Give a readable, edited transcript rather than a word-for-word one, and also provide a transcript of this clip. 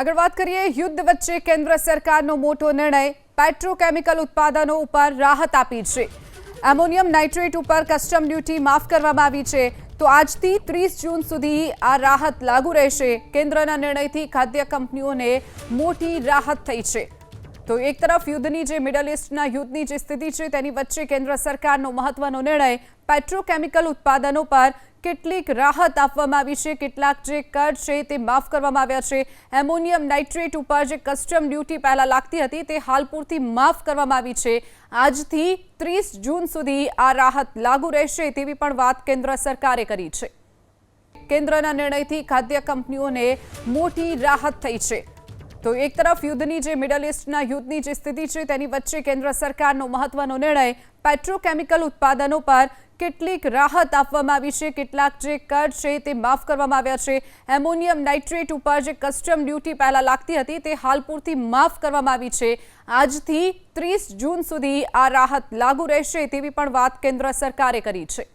આગળ વાત કરીએ યુદ્ધ વચ્ચે કેન્દ્ર સરકારનો મોટો નિર્ણય પેટ્રોકેમિકલ ઉત્પાદનો ઉપર રાહત આપી છે। એમોનિયમ નાઇટ્રેટ ઉપર કસ્ટમ ડ્યુટી માફ કરવામાં આવી છે। તો આજથી 30 જૂન સુધી આ રાહત લાગુ રહેશે। કેન્દ્રના નિર્ણયથી ખાદ્ય કંપનીઓને મોટી રાહત થઈ છે। તો એક તરફ યુદ્ધની જે મિડલ ઈસ્ટના યુદ્ધની જે સ્થિતિ છે તેની વચ્ચે કેન્દ્ર સરકારનો મહત્વનો નિર્ણય પેટ્રોકેમિકલ ઉત્પાદનો પર કેટલીક રાહત આપવામાં આવી છે। કેટલાક જે કર છે તે માફ કરવામાં આવ્યા છે। એમોનિયમ નાઇટ્રેટ ઉપર જે કસ્ટમ ડ્યુટી પહેલા લાગતી હતી તે હાલ પૂરતી માફ કરવામાં આવી છે। આજથી 30 જૂન સુધી આ રાહત લાગુ રહેશે તેવી પણ વાત કેન્દ્ર સરકારે કરી છે। કેન્દ્રના નિર્ણયથી ખાદ્ય કંપનીઓને મોટી રાહત થઈ છે। તો એક તરફ યુદ્ધની જે મિડલ ઈસ્ટના યુદ્ધની જે સ્થિતિ છે તેની વચ્ચે કેન્દ્ર સરકારનો મહત્વનો નિર્ણય પેટ્રોકેમિકલ ઉત્પાદનો પર કેટલીક રાહત આપવામાં આવી છે। કેટલાક જે કર છે તે માફ કરવામાં આવ્યા છે। એમોનિયમ નાઇટ્રેટ ઉપર જે કસ્ટમ ડ્યુટી પહેલા લાગતી હતી તે હાલ પૂરતી માફ કરવામાં આવી છે। આજથી 30 જૂન સુધી આ રાહત લાગુ રહેશે તેવી પણ વાત કેન્દ્ર સરકારે કરી છે।